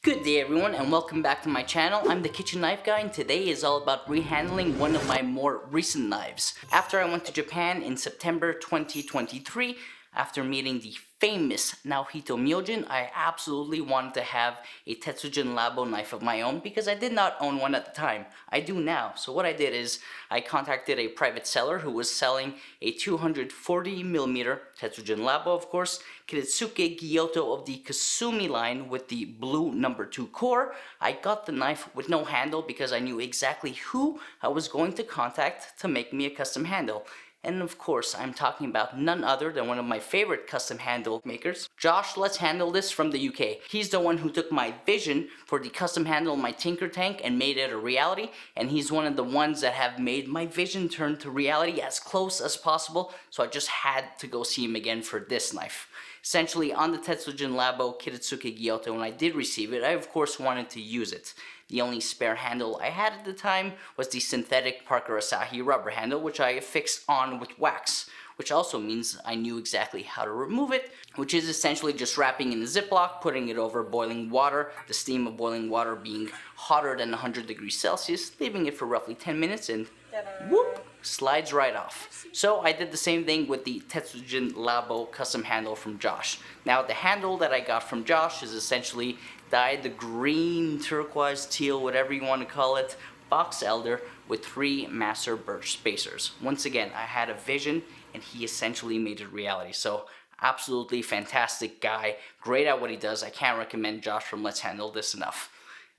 Good day everyone and welcome back to my channel. I'm the Kitchen Knife Guy and today is all about rehandling one of my more recent knives. After I went to Japan in September 2023, after meeting the famous Naohito Myojin, I absolutely wanted to have a Tetsujin Labo knife of my own because I did not own one at the time. I do now. So what I did is I contacted a private seller who was selling a 240mm Tetsujin Labo, of course, Kiritsuke Gyuto of the Kasumi line with the blue number 2 core. I got the knife with no handle because I knew exactly who I was going to contact to make me a custom handle. And of course, I'm talking about none other than one of my favorite custom handle makers, Josh LetsHandleThis from the UK. He's the one who took my vision for the custom handle in my Tinker Tank and made it a reality, and he's one of the ones that have made my vision turn to reality as close as possible, so I just had to go see him again for this knife. Essentially, on the Tetsujin Labo Kiritsuke Gyuto, when I did receive it, I of course wanted to use it. The only spare handle I had at the time was the synthetic Parker Asahi rubber handle, which I fixed on with wax, which also means I knew exactly how to remove it, which is essentially just wrapping in a Ziploc, putting it over boiling water, the steam of boiling water being hotter than 100 degrees Celsius, leaving it for roughly 10 minutes and whoop, slides right off. So I did the same thing with the Tetsujin Labo custom handle from Josh. Now the handle that I got from Josh is essentially dyed the green, turquoise, teal, whatever you want to call it, box elder with 3 Masur birch spacers. Once again, I had a vision and he essentially made it reality. So absolutely fantastic guy, great at what he does. I can't recommend Josh from LetsHandleThis enough.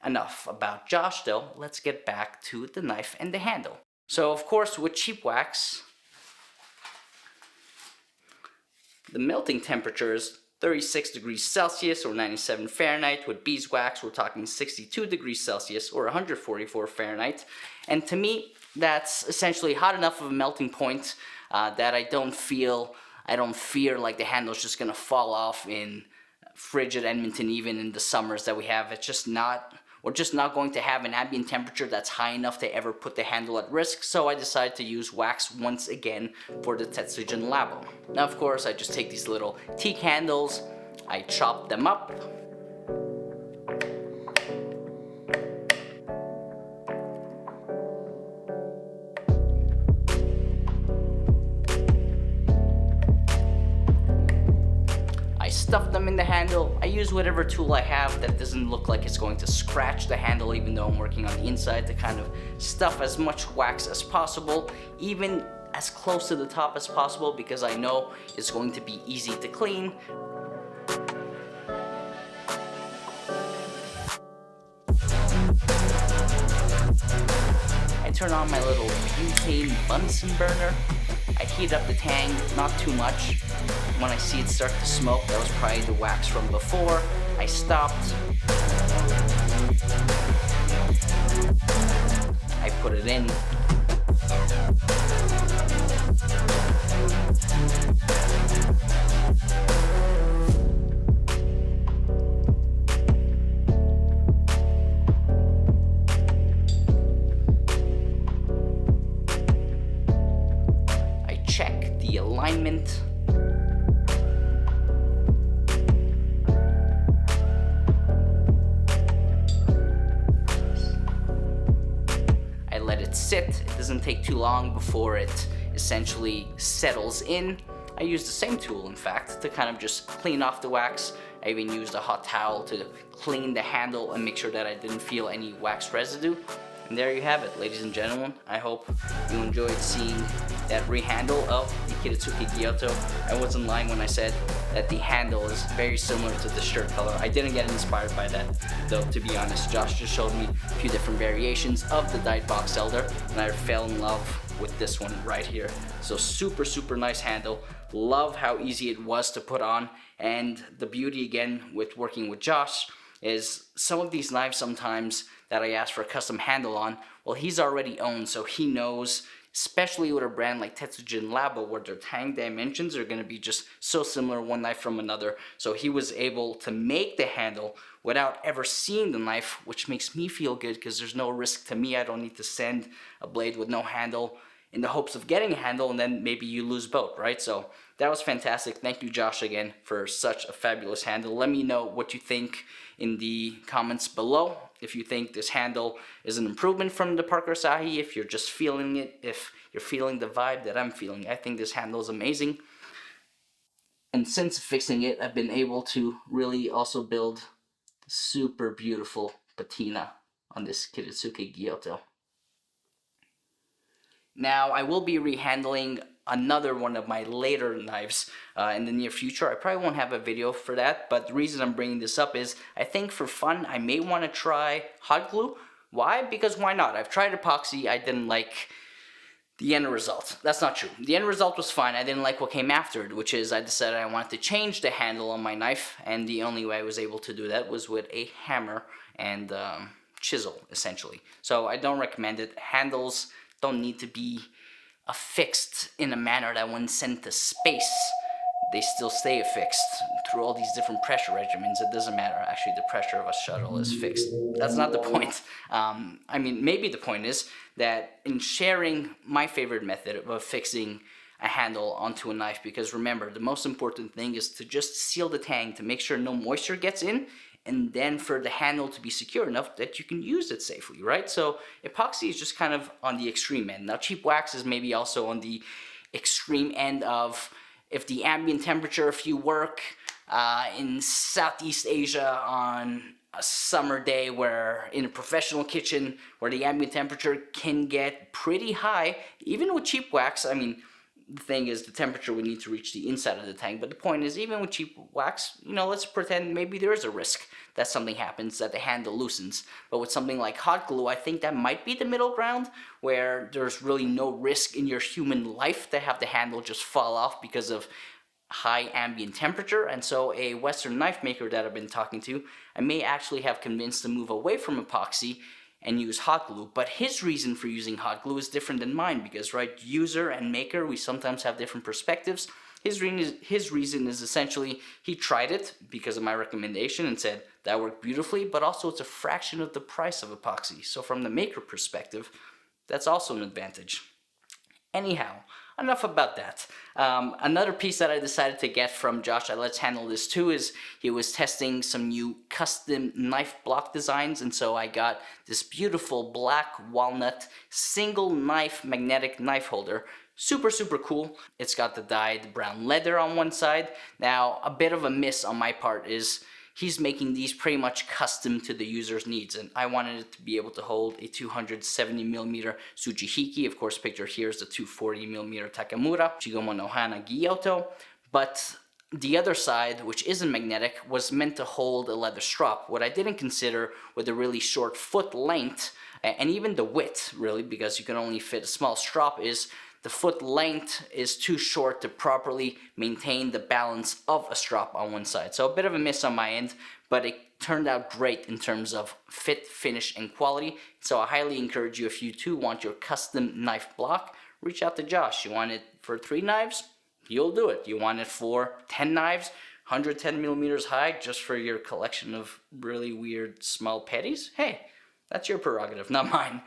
Enough about Josh though, let's get back to the knife and the handle. So of course with cheap wax, the melting temperature is 36 degrees Celsius or 97 Fahrenheit. With beeswax, we're talking 62 degrees Celsius or 144 Fahrenheit. And to me, that's essentially hot enough of a melting point that I don't fear like the handle's just gonna fall off in frigid Edmonton, even in the summers that we have. We're just not going to have an ambient temperature that's high enough to ever put the handle at risk, so I decided to use wax once again for the Tetsujin Labo. Now of course I just take these little teak handles, I chop them up, stuff them in the handle. I use whatever tool I have that doesn't look like it's going to scratch the handle even though I'm working on the inside, to kind of stuff as much wax as possible, even as close to the top as possible, because I know it's going to be easy to clean. I turn on my little butane Bunsen burner. I heat up the tang, not too much. When I see it start to smoke, that was probably the wax from before. I stopped. I put it in. I check the alignment. Sit. It doesn't take too long before it essentially settles in. I used the same tool, in fact, to kind of just clean off the wax. I even used a hot towel to clean the handle and make sure that I didn't feel any wax residue. And there you have it, ladies and gentlemen. I hope you enjoyed seeing that rehandle of the Kiritsuke Gyuto. I wasn't lying when I said that the handle is very similar to the shirt color. I didn't get inspired by that, though, to be honest. Josh just showed me a few different variations of the dyed box elder, and I fell in love with this one right here. So super nice handle. Love how easy it was to put on, and the beauty again with working with Josh is some of these knives sometimes that I ask for a custom handle on, well, he's already owned, so he knows, especially with a brand like Tetsujin Labo, where their tang dimensions are going to be just so similar, one knife from another. So he was able to make the handle without ever seeing the knife, which makes me feel good because there's no risk to me. I don't need to send a blade with no handle in the hopes of getting a handle, and then maybe you lose both, right? So that was fantastic. Thank you, Josh, again for such a fabulous handle. Let me know what you think in the comments below. If you think this handle is an improvement from the Parker Asahi, if you're just feeling it, if you're feeling the vibe that I'm feeling. I think this handle is amazing. And since fixing it, I've been able to really also build super beautiful patina on this Kiritsuke Gyuto. Now, I will be rehandling another one of my later knives in the near future. I probably won't have a video for that, but the reason I'm bringing this up is I think for fun, I may want to try hot glue. Why? Because why not? I've tried epoxy. I didn't like the end result. That's not true. The end result was fine. I didn't like what came after it, which is I decided I wanted to change the handle on my knife, and the only way I was able to do that was with a hammer and chisel, essentially. So I don't recommend it. Handles don't need to be affixed in a manner that when sent to space, they still stay affixed through all these different pressure regimens. It doesn't matter. Actually, the pressure of a shuttle is fixed. That's not the point. I mean, maybe the point is that in sharing my favorite method of fixing a handle onto a knife, because remember, the most important thing is to just seal the tang to make sure no moisture gets in, and then for the handle to be secure enough that you can use it safely, right? So epoxy is just kind of on the extreme end. Now, cheap wax is maybe also on the extreme end of if the ambient temperature, if you work in Southeast Asia on a summer day where in a professional kitchen where the ambient temperature can get pretty high, even with cheap wax, I mean, the thing is the temperature would need to reach the inside of the tank, but the point is even with cheap wax, you know, let's pretend maybe there is a risk that something happens, that the handle loosens. But with something like hot glue, I think that might be the middle ground where there's really no risk in your human life to have the handle just fall off because of high ambient temperature. And so a Western knife maker that I've been talking to, I may actually have convinced to move away from epoxy and use hot glue. But his reason for using hot glue is different than mine because, right, user and maker, we sometimes have different perspectives. His reason is essentially he tried it because of my recommendation and said that worked beautifully, but also it's a fraction of the price of epoxy. So from the maker perspective, that's also an advantage. Anyhow, enough about that. Another piece that I decided to get from Josh at Let's Handle This too is he was testing some new custom knife block designs, and so I got this beautiful black walnut single knife magnetic knife holder. Super, super cool. It's got the dyed brown leather on one side. Now, a bit of a miss on my part is he's making these pretty much custom to the user's needs, and I wanted it to be able to hold a 270mm Tsuchihiki. Of course, picture here is the 240mm Takamura Shigomo no Hana Gyuto, but the other side, which isn't magnetic, was meant to hold a leather strap. What I didn't consider with a really short foot length, and even the width, really, because you can only fit a small strap, is the foot length is too short to properly maintain the balance of a strap on one side. So a bit of a miss on my end, but it turned out great in terms of fit, finish, and quality. So I highly encourage you, if you too want your custom knife block, reach out to Josh. You want it for 3 knives? He'll do it. You want it for 10 knives? 110mm high just for your collection of really weird small petties? Hey, that's your prerogative, not mine.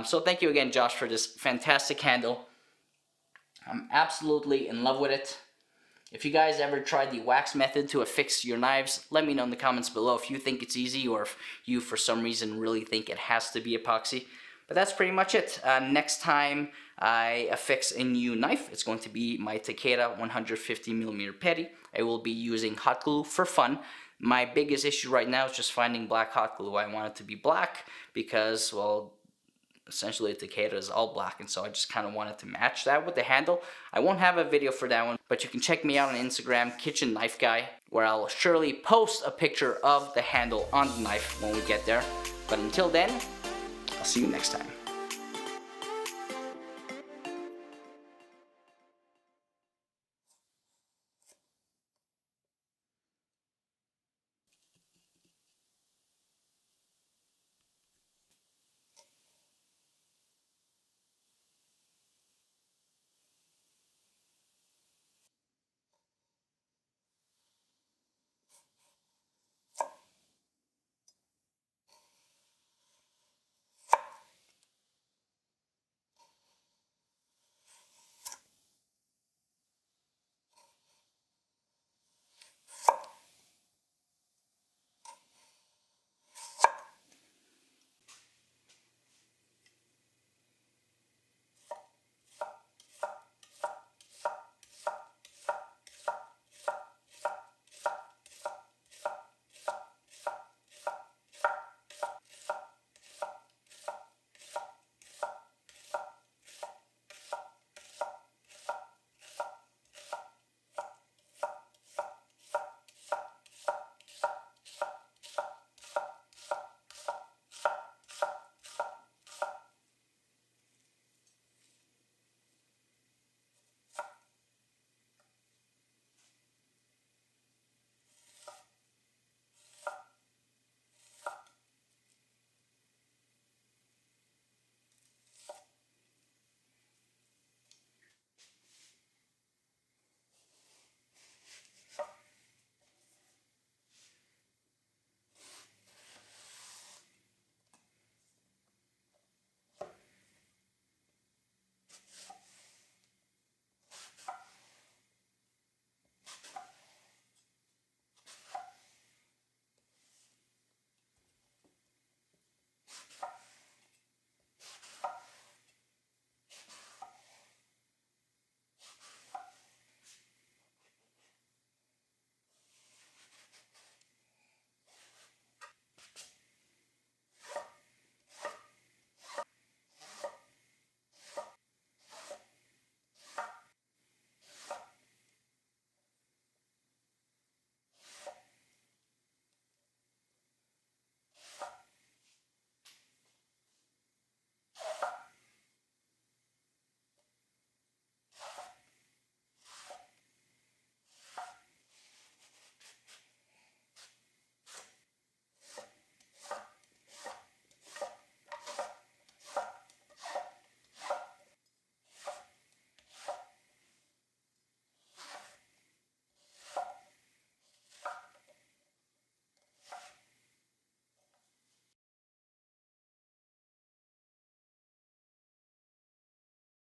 So thank you again, Josh, for this fantastic handle. I'm absolutely in love with it. If you guys ever tried the wax method to affix your knives, let me know in the comments below if you think it's easy or if you for some reason really think it has to be epoxy. But that's pretty much it. Next time I affix a new knife, it's going to be my Takeda 150mm petty. I will be using hot glue for fun. My biggest issue right now is just finding black hot glue. I want it to be black because, well, essentially the Takeda is all black, and so I just kind of wanted to match that with the handle. I won't have a video for that one, but you can check me out on Instagram, Kitchen Knife Guy, where I'll surely post a picture of the handle on the knife when we get there. But until then, I'll see you next time.